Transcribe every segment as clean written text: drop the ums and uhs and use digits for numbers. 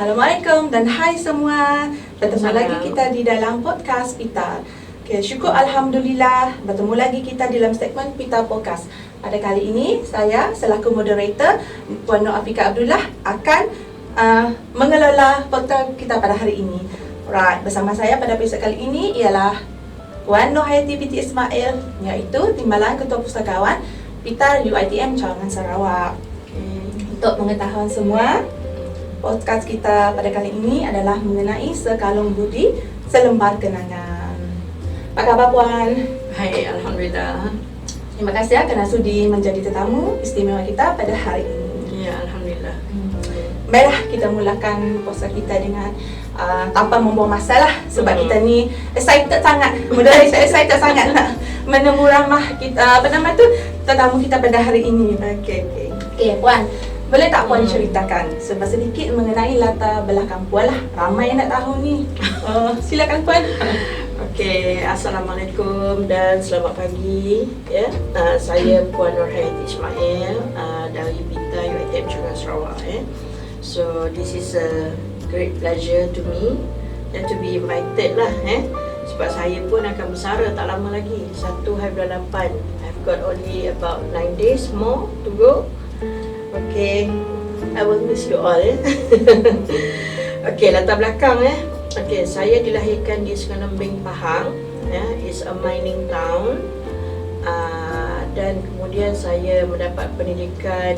Assalamualaikum dan hai semua. Bertemu lagi kita di dalam podcast Pita. Okay, syukur Alhamdulillah bertemu lagi kita dalam segmen Pita Podcast. Pada kali ini saya selaku moderator Puan Nur Afika Abdullah akan mengelola podcast kita pada hari ini. Right, bersama saya pada episod kali ini ialah Puan Nur Hayati binti Ismail, iaitu Timbalan Ketua Pustakawan Pita UiTM Cawangan Sarawak. Untuk pengetahuan semua, podcast kita pada kali ini adalah mengenai sekalung budi selembar kenangan. Apa khabar Puan? Hai, Alhamdulillah. Terima kasih kerana sudi menjadi tetamu istimewa kita pada hari ini. Ya, Alhamdulillah. Baiklah, kita mulakan podcast kita dengan tanpa membuang masa lah. Sebab kita ni excited sangat. Moderator excited sangat nak menunggu ramah kita, tetamu kita pada hari ini. Okey, Puan. Boleh tak Puan ceritakan sedikit mengenai latar belakang Puan lah? Ramai yang nak tahu ni. Silakan Puan. Okey, Assalamualaikum dan selamat pagi. Ya, saya Puan Nur Hayati Ismail dari Pita UiTM Cawangan Sarawak. So this is a great pleasure to me and to be invited lah. Sebab saya pun akan bersara tak lama lagi, 1 hari bulan 8. I've got only about 9 days more to go. Okay, I will miss you all. Okay, latar belakang. Okay, saya dilahirkan di Sekenembing, Pahang. It's a mining town. Dan kemudian saya mendapat pendidikan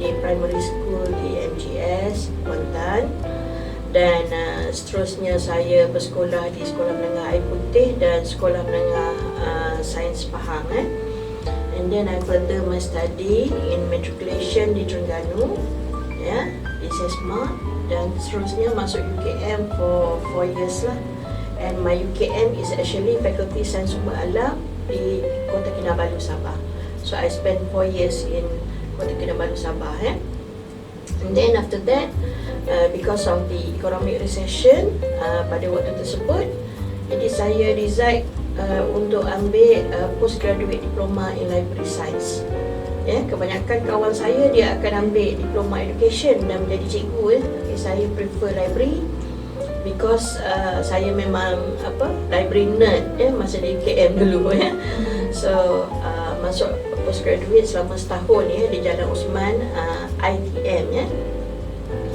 di primary school di MGS Kuantan. Dan seterusnya saya bersekolah di Sekolah Menengah Air Putih dan Sekolah Menengah Sains Pahang. And then I further my study in matriculation di Terengganu, di SESMA, dan seterusnya masuk UKM for 4 years lah. And my UKM is actually Fakulti Sains Sumber Alam di Kota Kinabalu, Sabah. So I spent 4 years in Kota Kinabalu, Sabah. And then after that, because of the economic recession pada waktu tersebut, jadi saya resign untuk ambil postgraduate diploma in library science. Kebanyakan kawan saya dia akan ambil diploma education dan menjadi cikgu. Tapi saya prefer library because saya memang library nerd masa di UKM dulu. So masuk postgraduate selama setahun di Jalan Osman, ITM.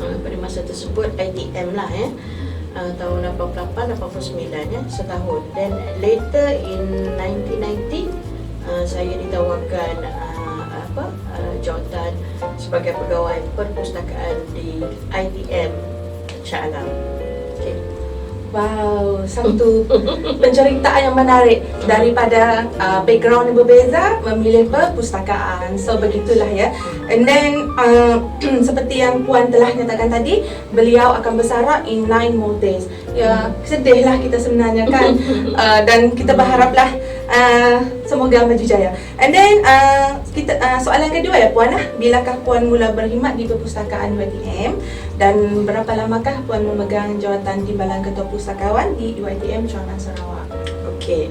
Pada masa tersebut ITM lah tahun 88-89 setahun. Dan later in 1990 saya ditawarkan jawatan sebagai pegawai perpustakaan di ITM Shah Alam. Wow, satu penceritaan yang menarik daripada background yang berbeza memilih perpustakaan. So begitulah ya. And then seperti yang Puan telah nyatakan tadi, beliau akan bersara in 9 more days. Ya, sedihlah kita sebenarnya kan. Dan kita berharaplah semoga maju jaya. And then kita soalan kedua ya Puan lah, bilakah Puan mula berkhidmat di perpustakaan UiTM dan berapa lamakah Puan memegang jawatan Timbalan Ketua Pustakawan di UiTM Cawangan Sarawak? Okay,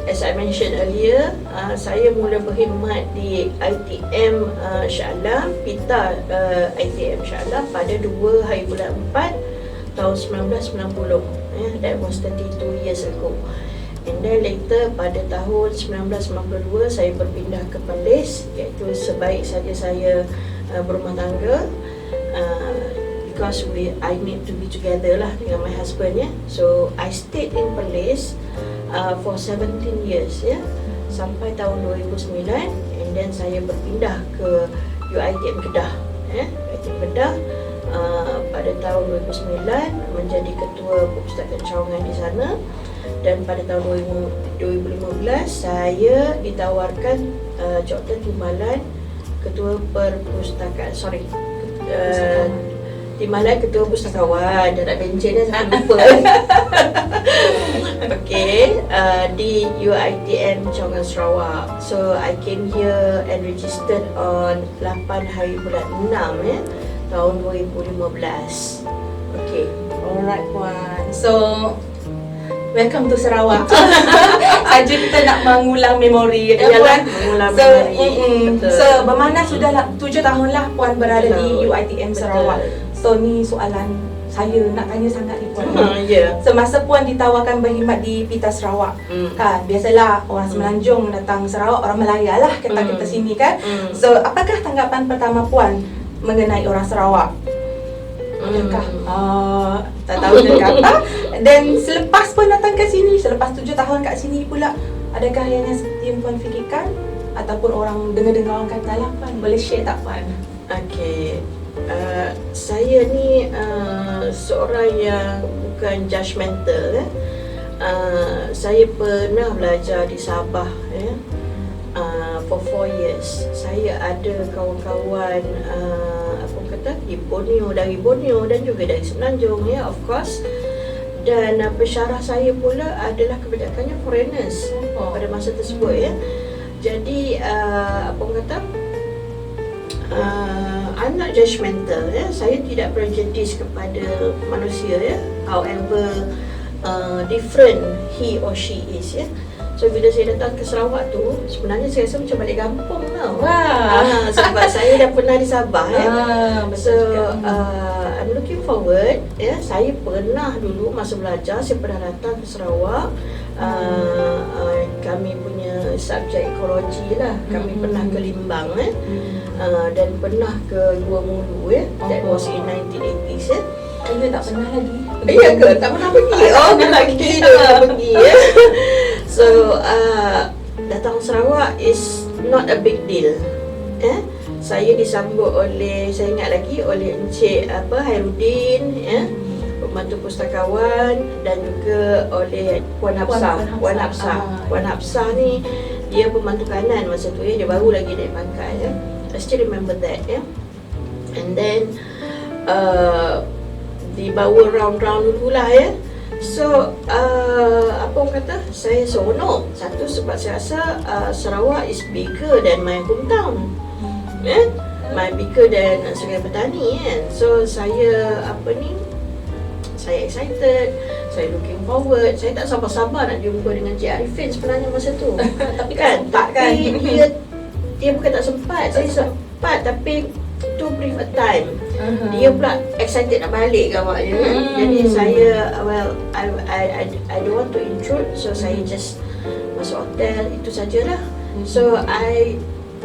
as I mentioned earlier, saya mula berkhidmat di ITM Shah Alam, Pita ITM Shah Alam pada 2 hari bulan 4 tahun 1990. That was 32 years ago. And then later pada tahun 1992 saya berpindah ke Perlis, iaitu sebaik saja saya berumah tangga, because I need to be together lah dengan my husband. So I stayed in Perlis for 17 years sampai tahun 2009. And then saya berpindah ke UiTM Kedah. UiTM Kedah pada tahun 2009 menjadi ketua perpustakaan cawangan di sana. Dan pada tahun 2015 saya ditawarkan jawatan timbalan ketua perpustakaan, timbalan ketua pustakawan. Dah nak bencin saya lupa. Okay, di UiTM Cawangan Sarawak. So I came here and registered on 8 hari bulan 6 tahun 2015. Okay. Alright Puan. So welcome to Sarawak. Saja kita nak mengulang memori Puan. Mengulang So, memori. So bermakna sudah 7 tahun lah Puan berada di UiTM Sarawak. So ni soalan saya nak tanya sangat ni Puan. Ya. Semasa Puan ditawarkan berkhidmat di Pita Sarawak, kan biasalah orang Semenanjung datang Sarawak, orang Melaya lah kata sini kan. So apakah tanggapan pertama Puan mengenai orang Sarawak? Adakah tak tahu kata. Dan selepas Puan datang ke sini, selepas 7 tahun kat sini pula, adakah yang seperti yang Puan fikirkan ataupun orang dengar-dengar orang kata lah Puan? Boleh share tak Puan? Okey. Saya ni seorang yang bukan judgemental. Saya pernah belajar di Sabah for 4 years. Saya ada kawan-kawan dari Borneo dan juga dari Semenanjung, of course. Dan pensyarah saya pula adalah kebanyakannya foreigners pada masa tersebut, Jadi I'm not judgemental, Saya tidak prejudis kepada manusia, However different he or she is, So bila saya datang ke Sarawak tu, sebenarnya saya rasa macam balik kampung tau. Sebab saya dah pernah di Sabah, So I'm looking forward, Saya pernah dulu masa belajar, saya pernah datang ke Sarawak. Kami punya subjek ekologi lah. Kami pernah ke Limbang, dan pernah ke Gua Mulu, That was in 1980s, Saya tak pernah lagi. Ya ke? Tak pernah pergi? Oh, lagi dah pergi, So, datang Sarawak is not a big deal. Saya disambut oleh, saya ingat lagi, oleh Encik Hairudin, pembantu pustakawan, dan juga oleh Puan Hafsah. Puan Hafsah ni dia pembantu kanan masa tu, dia baru lagi naik pangkat, I still remember that, And then dibawa round-round dululah, So, saya seronok. Satu, sebab saya rasa Sarawak is bigger than my hometown, my bigger than Sungai Petani, So, saya saya excited, saya looking forward. Saya tak sabar-sabar nak jumpa dengan Cik Arifin sebenarnya masa tu. Tapi sempat kan? Dia bukan tak sempat, saya sempat, tapi too brief a time. Dia pula excited nak balik kan maknya. Jadi saya, I don't want to intrude, so saya just masuk hotel, itu sajalah. So I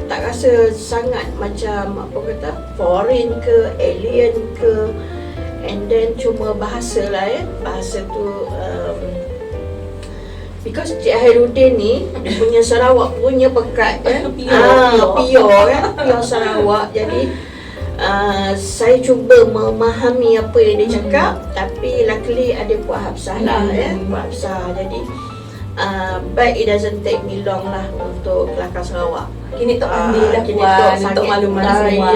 tak rasa sangat macam foreign ke, alien ke. And then cuma bahasa lah, bahasa tu because Cik Hairudin ni dia punya Sarawak punya pekat, pure Sarawak. Jadi saya cuba memahami apa yang dia cakap, tapi luckily ada Puan Hafsah lah, Puan Hafsah. Jadi but it doesn't take me long lah untuk kelakar Sarawak. Kini Tok pandai dah Puan untuk makluman semua.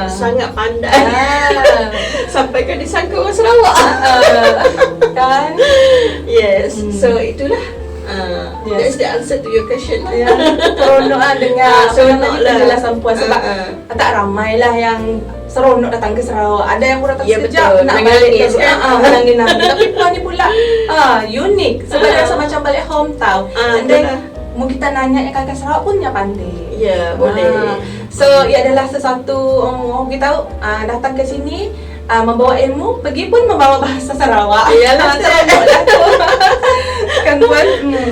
Sangat pandai. Sampai kan disangka orang Sarawak. Kan? Yes. So itulah. That's the answer to your question lah. Seronok lah dengar seronok lah penjelasan Puan. Sebab tak ramai lah yang seronok datang ke Sarawak. Ada yang pun datang sekejap nak balik ke menangis. Tapi Puan ni pula unik. Sebab dia rasa macam balik hometown. And then kita nanya yang kakak Sarawak pun dia pandai. Ya, boleh. So, ia adalah sesuatu orang kita tahu datang ke sini membawa ilmu, pergi pun membawa bahasa Sarawak. Iyalah, seronok dah tu. Kan Puan?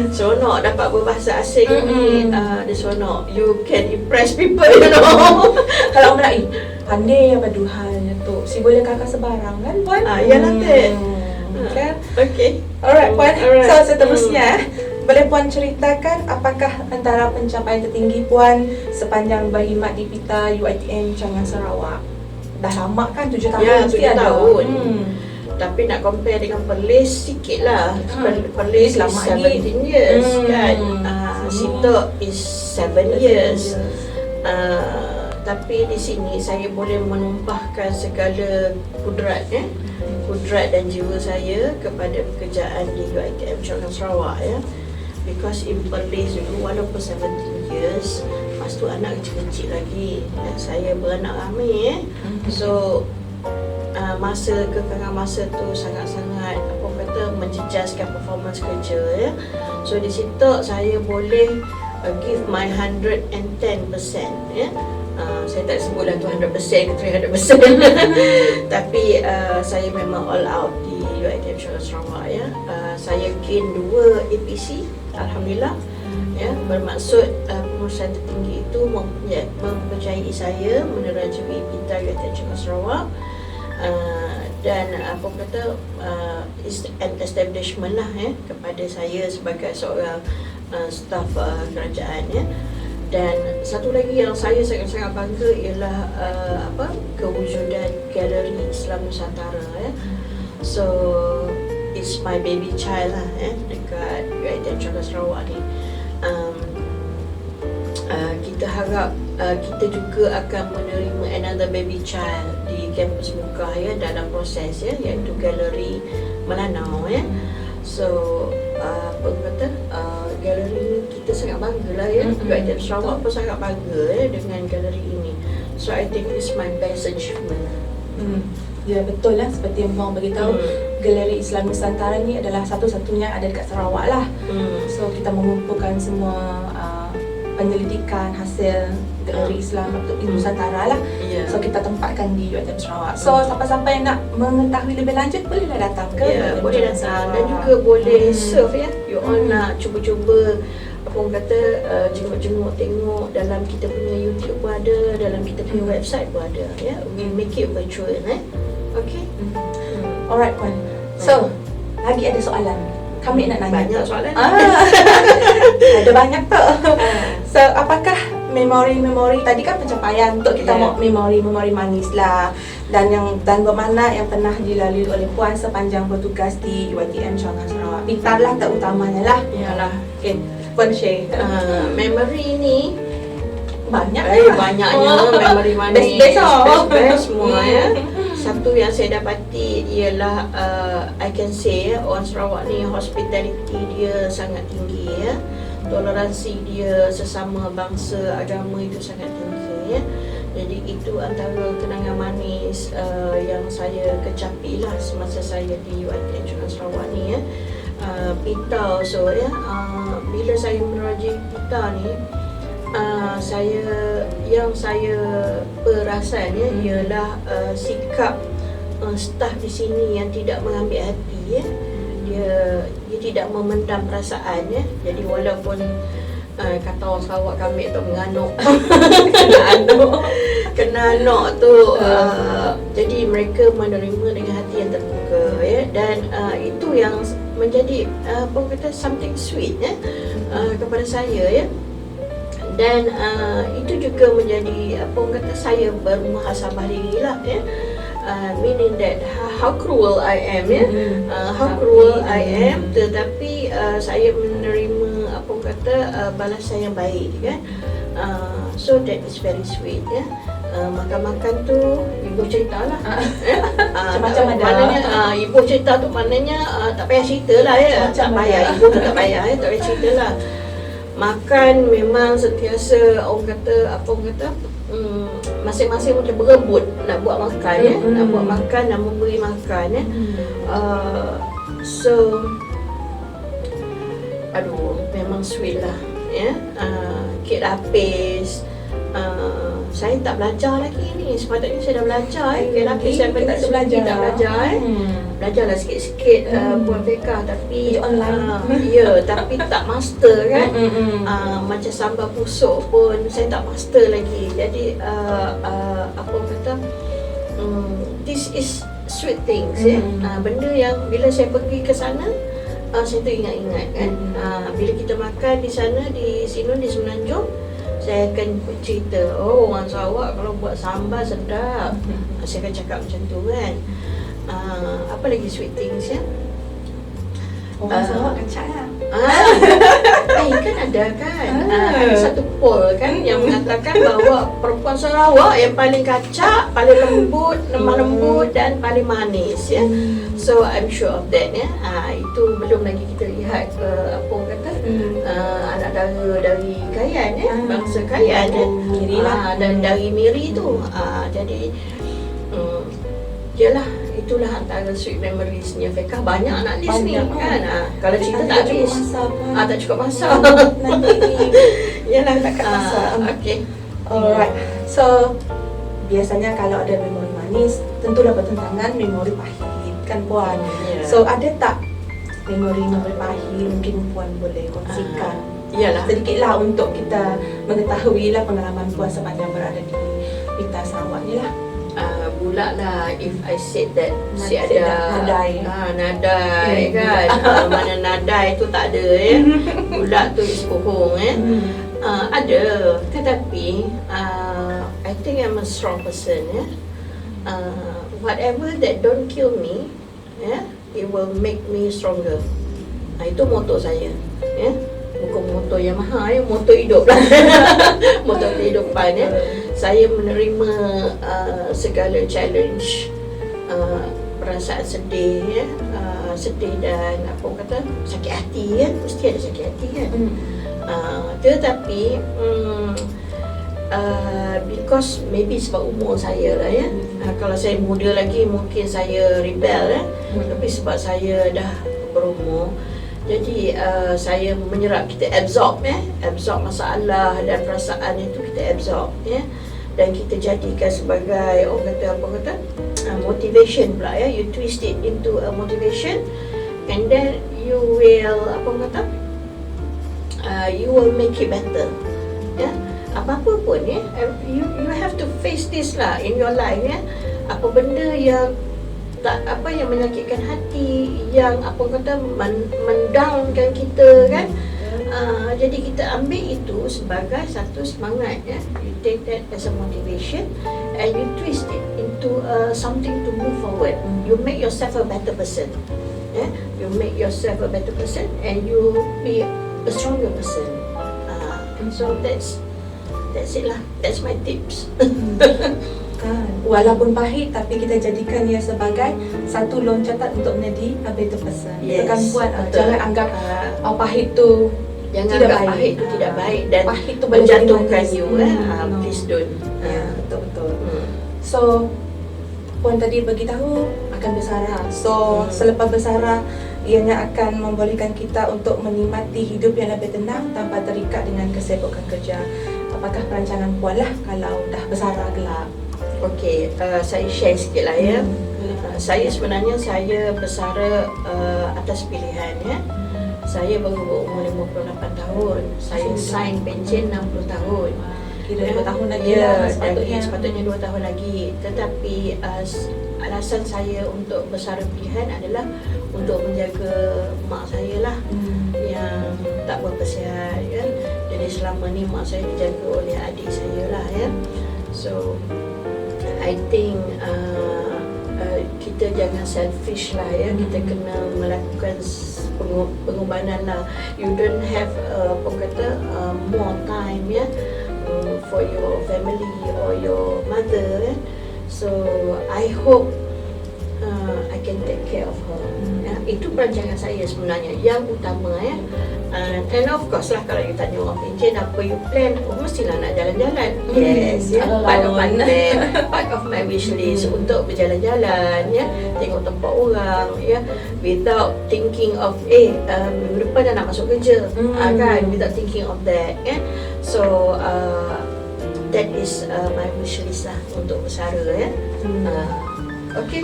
Seronok dapat berbahasa asing ni. Dia seronok. You can impress people, you know. Kalau orang nak, pandai apa duhalnya tu. Si boleh kakak sebarang kan Puan? Iyalah, Ted. Kan? Okay. Alright Puan. So, seterusnya boleh Puan ceritakan apakah antara pencapaian tertinggi Puan sepanjang berkhidmat di Pita UiTM Changan Sarawak? Dah lama kan, 7 tahun mesti 7 ada. tahun. Tapi nak compare dengan Perlis sikit lah. Perlis is 17 years kan. Sitok is 7 years. Tapi di sini saya boleh menumpahkan segala kudrat dan jiwa saya kepada pekerjaan di UiTM Changan Sarawak, Because in Perlis dulu, walaupun 17 years, lepas tu anak kecil-kecil lagi, saya beranak ramai, So kekangan masa tu sangat-sangat menjejaskan performance kerja, So di situ saya boleh give my 110%, Saya tak sebutlah tu 100% ke 300%. Tapi saya memang all out di UiTM Syariah Sarawak ya. Saya gain 2 APC, alhamdulillah. Ya, bermaksud pengurusan tertinggi itu mempercayai saya menerajui PITA UiTM Syariah Sarawak. Dan apa kata is an establishment lah kepada saya sebagai seorang staf kerajaan ya. Dan satu lagi yang saya sangat-sangat bangga ialah kewujudan Galeri Islam Nusantara ya. So it's my baby child lah dekat UiTM Syariah Sarawak ni. Kita harap kita juga akan menerima another baby child di kampus Mukah ya, dalam proses ya, iaitu Galeri Melanau ya. So galeri ni kita sangat bangga lah ya. UiTM Sarawak pun sangat bangga ya dengan galeri ini. So I think it's my best achievement. Ya betul lah, seperti yang Bang beritahu, Galeri Islam Nusantara ni adalah satu-satunya ada dekat Sarawak lah. So kita mengumpulkan semua penyelidikan hasil Galeri Islam Nusantara lah. So kita tempatkan di UiTM Sarawak. So siapa-siapa yang nak mengetahui lebih lanjut bolehlah datang ke UiTM boleh datang dan juga boleh serve ya. You all nak cuba-cuba apa orang kata jenguk-jenguk tengok dalam kita punya YouTube pun ada, dalam kita punya website pun ada ya. We make it virtual Okay. Alright Puan. So lagi ada soalan. Kami nak nanya banyak soalan. Ada banyak tu. So apakah memori-memori tadi kan pencapaian untuk kita mau memori manis lah, dan bagaimana yang pernah dilalui oleh Puan sepanjang bertugas di UiTM Syariah Sarawak. PITA lah terutamanya lah. Yalah. Okay, Puan share. Memory ni banyak banyaknya memory manis. Best semua ya. Satu yang saya dapati ialah I can say orang Sarawak ni hospitality dia sangat tinggi ya. Toleransi dia sesama bangsa agama itu sangat tinggi ya. Jadi itu antara kenangan manis yang saya kecapi lah semasa saya di UiTM Syariah Sarawak ni ya. PITA also ya. Bila saya menerajui PITA ni, saya perasan ya ialah sikap staf di sini yang tidak mengambil hati ya. Dia tidak memendam perasaan ya. Jadi walaupun kata orang Sarawak kami tu menganuk kena anok tu jadi mereka menerima dengan hati yang terbuka ya. Dan itu yang menjadi apa kata something sweet ya kepada saya ya. Dan itu juga menjadi apa orang kata saya bermuhasabah diri lah ya. Meaning that how cruel I am ya. How cruel I am, tetapi saya menerima apa orang kata balasan yang baik kan. So that is very sweet ya. Makan-makan tu ibu cerita lah. Macam-macam ada. Maknanya ibu cerita tu maknanya tak payah cerita lah ya. Tak payah, ibu tu tak payah ya, tak payah cerita lah. Makan memang sentiasa orang kata apa orang kata masing-masing macam berebut nak buat makan ya, nak buat makan, nak memberi makan ya. So memang sweet lah ya. Kek lapis saya tak belajar lagi ni. Sepatutnya saya dah belajar Kek lapis saya tak belajar belajarlah sikit-sikit buat fiqah tapi online tapi tak master kan. Macam sambal pusuk pun saya tak master lagi. Jadi apa kata this is sweet things ya. Benda yang bila saya pergi ke sana saya teringat-ingat kan. Bila kita makan di sana di sini di Semenanjung, saya akan cerita, orang Sarawak kalau buat sambal sedap. Saya akan cakap macam tu kan. Apa lagi sweet things ya? Orang Sarawak kacak lah. Kan ada kan. Ada satu poll kan yang mengatakan bahawa perempuan Sarawak yang paling kacak, paling lembut, lemah lembut dan paling manis ya. So I'm sure of that ya. Itu belum lagi kita lihat apa orang kata anak dara dari Kayan ya, bangsa Kayan Miri lah. Dan dari Miri tu. Jadi yalah, itulah antara sweet memoriesnya Fiqah. Banyak nak list ni kan. Kalau cerita tak habis. Tak cukup masa. Nanti yalah takkan masa. Okay. Alright. So biasanya kalau ada memori manis tentulah bertentangan memori pahit kan Puan. Yeah. So ada tak memori-memori pahit mungkin Puan boleh kongsikan Iyalah. sedikitlah untuk kita mengetahui lah pengalaman Puan sepanjang berada di Pita Sarawak ni lah. Pula lah if I said that si Nadai. ada nadai kan. Mana nadai tu tak ada Pula tu is bohong ada, tetapi I think I'm a strong person whatever that don't kill me it will make me stronger. Itu moto saya bukan moto Yamaha moto hidup lah. Moto kehidupan saya menerima segala challenge, perasaan sedih sedih dan apa orang kata sakit hati mesti ada sakit hati kan. Tetapi because maybe sebab umur saya lah kalau saya muda lagi mungkin saya rebel tapi sebab saya dah berumur jadi saya menyerap, kita absorb masalah dan perasaan itu kita absorb dan kita jadikan sebagai orang kata apa kata motivation pula you twist it into a motivation and then you will apa kata you will make it better apa-apa pun you have to face this lah in your life apa benda yang tak apa yang menyakitkan hati yang apa kata mendownkan kita kan jadi kita ambil itu sebagai satu semangat you take that as a motivation and you twist it into something to move forward. You make yourself a better person you make yourself a better person and you be a stronger person so that's it lah, that's my tips. Walaupun pahit tapi kita jadikan ia sebagai satu loncatan untuk menjadi a better person. Yes, Kan Puan, betul. jangan anggap pahit tu Jangan tidak anggap baik. pahit itu tidak baik dan Pahit tu boleh menjatuhkan jadi you manis. please don't Betul-betul. So Puan tadi beritahu akan bersara. So selepas bersara ianya akan membolehkan kita untuk menikmati hidup yang lebih tenang tanpa terikat dengan kesibukan kerja. Apakah perancangan Puan lah kalau dah bersara kelak? Okey, saya share sikit lah saya sebenarnya saya bersara atas pilihan Saya baru berumur 58 tahun. Saya sign pencen 60 tahun. Kira 2 tahun lagi Ya, sepatutnya. sepatutnya 2 tahun lagi. Tetapi alasan saya untuk bersara pilihan adalah untuk menjaga mak saya lah yang tak berapa sihat kan. Jadi selama ni mak saya dijaga oleh adik saya lah So I think kita jangan selfish lah kita kena melakukan pengorbanan lah. You don't have apa kata more time for your family or your mother so I hope I can take care of her. Itu perancangan saya sebenarnya yang utama and of course lah kalau you tanya orang pencen apa you plan, mestilah nak jalan-jalan. Yes, part of my plan, part of my wish list untuk berjalan-jalan tengok tempat orang without thinking of minggu depan dah nak masuk kerja kan, without thinking of that so that is my wish list lah untuk bersara okay,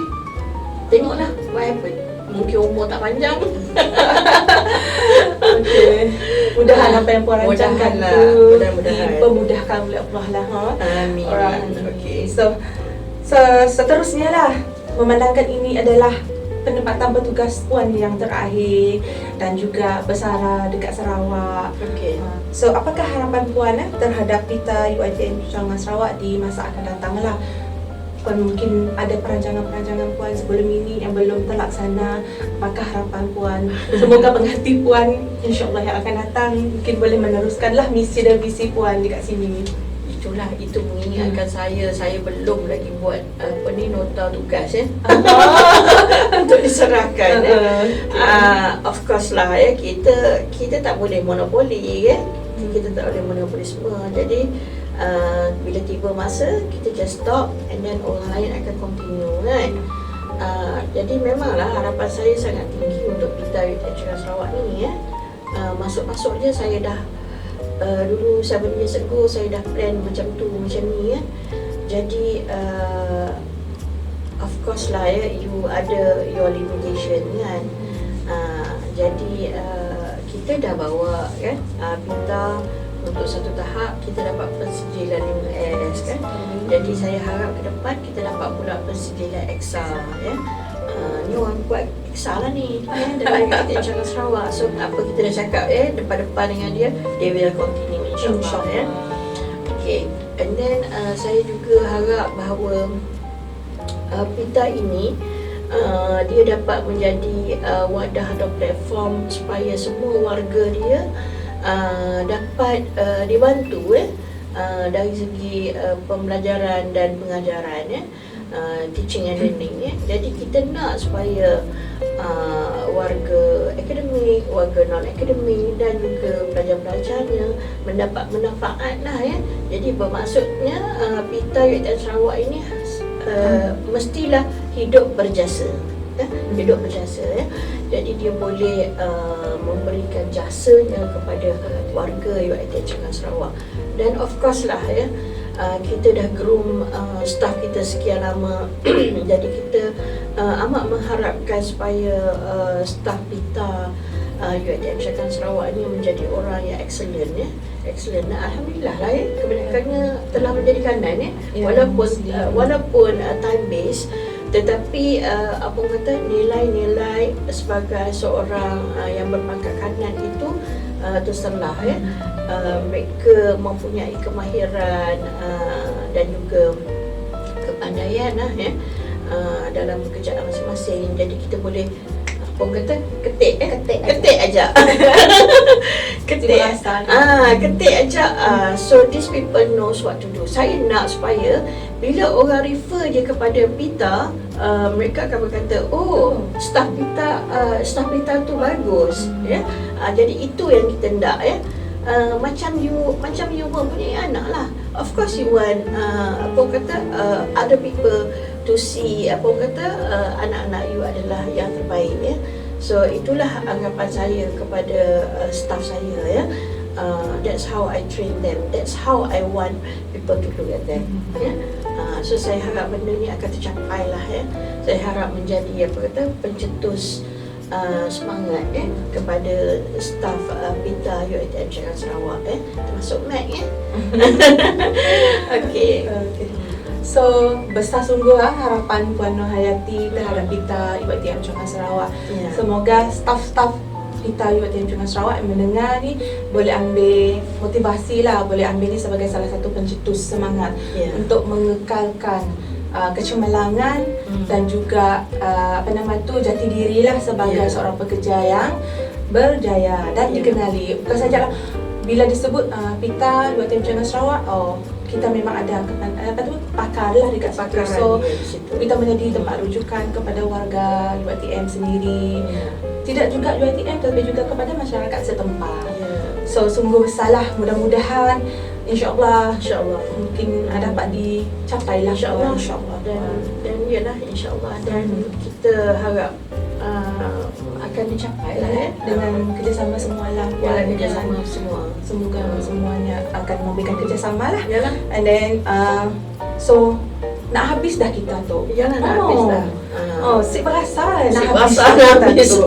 tengoklah what happen. Mungkin umur tak panjang. Okey. Mudahan apa yang Puan rancangkan Mudahan tu lah. Mudah-mudahan. dipermudahkan oleh Allah lah. Amin. Alright. Okay. So seterusnya lah, memandangkan ini adalah penempatan bertugas Puan yang terakhir dan juga bersara dekat Sarawak. Okay. So apakah harapan Puan terhadap Pita UiTM Cawangan Sarawak di masa akan datang lah? Puan mungkin ada perancangan-perancangan Puan sebelum ini yang belum terlaksana. Apakah harapan Puan? Semoga penghati Puan insya-Allah yang akan datang mungkin boleh meneruskanlah misi dan visi Puan dekat sini. Itulah, itu mengingatkan saya belum lagi buat nota tugas untuk diserahkan of course lah kita tak boleh monopoli kita tak boleh monopoli semua. Jadi bila tiba masa kita just stop and then orang lain akan continue kan. Jadi memanglah harapan saya sangat tinggi untuk Pita UiTM Sarawak ni masuk-masuk je saya dah dulu 7 years ago saya dah plan macam tu, macam ni ya. Jadi of course lah ya, you ada your limitation kan. Jadi kita dah bawa kan Pita untuk satu tahap kita dapat pensijilan 5S kan. Jadi saya harap ke depan kita dapat pula pensijilan EXA ya. Ni orang buat EXA lah ni dalam kita Cakap Sarawak. So apa kita dah cakap depan-depan dengan dia, they will continue insyaAllah ya. Okay, and then saya juga harap bahawa Pita ini dia dapat menjadi wadah atau platform supaya semua warga dia dapat dibantu dari segi pembelajaran dan pengajaran teaching and learning Jadi kita nak supaya warga akademik, warga non-akademik dan juga pelajar-pelajarnya mendapat manfaat lah Jadi bermaksudnya Pita UiTM Sarawak ini mestilah hidup berjasa hidup berjasa Jadi dia boleh memberikan jasanya kepada warga UiTM Cakap Sarawak. Dan of course lah kita dah groom staff kita sekian lama jadi kita amat mengharapkan supaya staff Pita UiTM Cakap Sarawak ni menjadi orang yang excellent excellent. Alhamdulillah lah kebanyakannya telah menjadi kanan walaupun time based, tetapi apa kata nilai-nilai sebagai seorang yang berpangkat kanan itu terserlah mereka mempunyai kemahiran dan juga kepandaian dalam pekerjaan masing-masing. Jadi kita boleh orang kata ketik aja ketik aja so these people knows what to do. Saya nak supaya bila orang refer dia kepada Pita, mereka akan berkata staff Pita tu bagus jadi itu yang kita nak macam you mempunyai anak lah, of course you want other people to see anak-anak you adalah yang terbaik So itulah anggapan saya kepada staff saya that's how I train them, that's how I want people to look at them so saya harap benda ni akan tercapai lah Saya harap menjadi pencetus semangat kepada staf Pita UiTM Cakap Sarawak termasuk Mac Okay. So besar sungguh harapan Puan Nur Hayati terhadap Pita UiTM Cakap Sarawak. Semoga staf-staf Pita UiTM Cakap Sarawak yang mendengar ni boleh ambil motivasi lah, boleh ambil ni sebagai salah satu pencetus semangat untuk mengekalkan kecemerlangan dan juga jati diri lah sebagai seorang pekerja yang berjaya dan dikenali. Bukan sajalah bila disebut Pita UiTM Cakap Sarawak, kita memang ada pakar lah dekat situ. So kita menjadi tempat rujukan kepada warga UiTM sendiri. Tidak juga UiTM tapi juga kepada masyarakat setempat. So sungguh besarlah, mudah-mudahan InsyaAllah mungkin dapat dicapai lah InsyaAllah dan ialah InsyaAllah dan kita harap akan dicapai lah dengan kerjasama semua lah kerjasama semua. Semoga semuanya akan memberikan kerjasama lah. Yalah. And then so nak habis dah kita tu. Yalah nak habis dah. Sip berasa Sip nak berasa habis tu.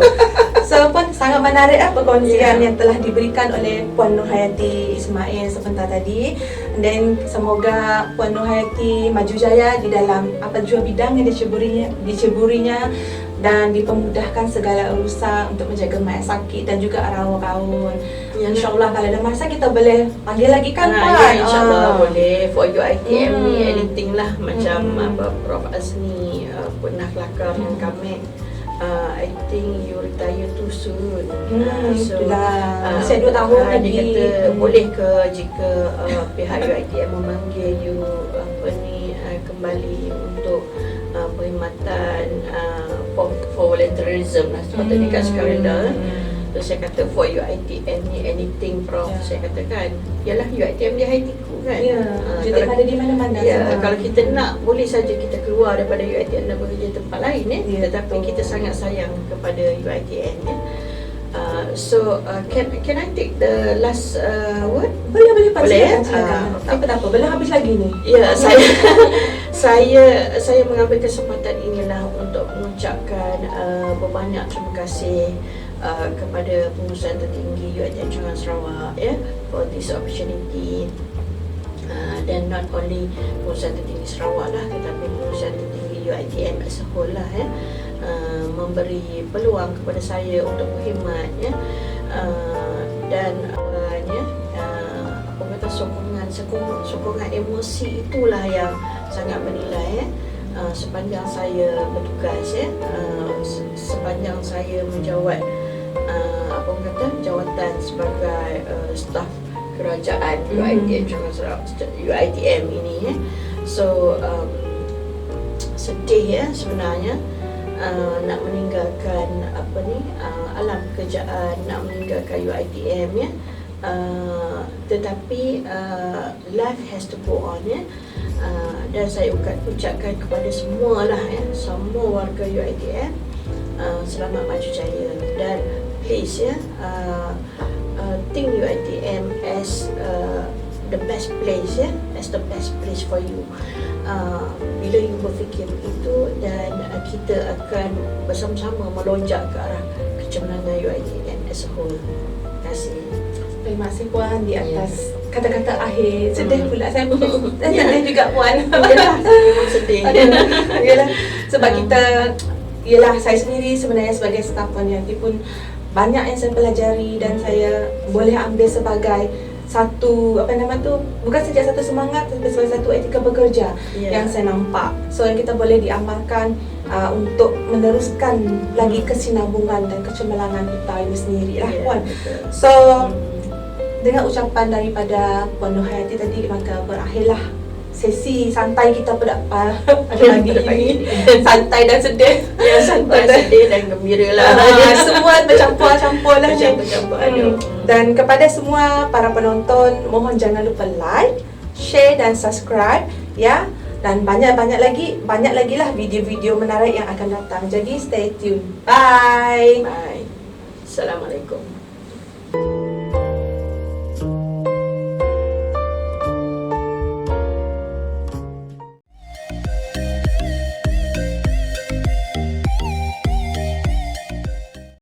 So pun sangat menarik perkongsian yang telah diberikan oleh Puan Nur Hayati Ismail sebentar tadi. And then semoga Puan Nur Hayati maju jaya di dalam apa jua bidang yang diceburinya dan dipermudahkan segala urusan untuk menjaga mayat sakit dan juga arawak-arawun. InsyaAllah kalau ada masa kita boleh panggil lagi kan Puan? InsyaAllah boleh for UiTM ni anything lah macam Prof Azni pernah kelakar dengan kami. I think you retire too soon. So masih 2 tahun lagi. Dia kata boleh ke jika pihak UiTM memanggil you kembali untuk perkhidmatan for volunteerism lah sepatutnya kat sekarang dah. So saya kata for UiTM ni anything Prof saya katakan ialah UiTM di hatiku kan. Jadi ada di mana-mana. Kalau kita nak boleh saja kita keluar daripada UiTM dan bekerja tempat lain tetapi kita sangat sayang kepada UiTM Can I take the last word? Boleh Pak, Boleh, silakan. Apa tak apa, belum habis lagi ni. Ya, saya mengambil kesempatan inilah untuk mengucapkan berbanyak terima kasih kepada pengurusan tertinggi UiTM Canggah Sarawak for this opportunity. Dan not only pengurusan tertinggi Sarawak lah, tetapi pengurusan tertinggi UiTM as a whole lah memberi peluang kepada saya untuk berkhidmat dan apa kata sokongan emosi itulah yang sangat bernilai sepanjang saya bertugas sepanjang saya menjawat apa kata jawatan sebagai staf kerajaan UiTM Canggah Sarawak, UiTM ini so sedih sebenarnya nak meninggalkan alam pekerjaan, nak meninggalkan UiTM tetapi life has to go on dan saya ucapkan kepada semua lah semua warga UiTM selamat maju jaya dan please think UiTM as the best place as the best place for you. Bila you berfikir begitu dan kita akan bersama-sama melonjak ke arah kecemerlangan UiTM as a whole. Terima kasih. Terima kasih Puan di atas kata-kata akhir. Sedih pula saya pun. Sedih juga Puan. Yalah, memang sedih. Yalah, sebab kita saya sendiri sebenarnya sebagai staf Puan Yanti pun banyak yang saya pelajari dan saya boleh ambil sebagai satu bukan saja satu semangat tapi sebagai satu etika bekerja yang saya nampak. So yang kita boleh diamalkan untuk meneruskan lagi kesinambungan dan kecemerlangan kita ini sendiri lah Puan. So dengan ucapan daripada Puan Nurhayati tadi, maka berakhirlah sesi santai kita pada pagi ini. Santai dan sedih. Ya, santai, sedih dan gembira lah. Semua bercampur-campur lah. Bercampur aduk. Dan kepada semua para penonton, mohon jangan lupa like, share dan subscribe ya. Dan banyak lagi lah video-video menarik yang akan datang. Jadi stay tune. Bye. Bye. Assalamualaikum.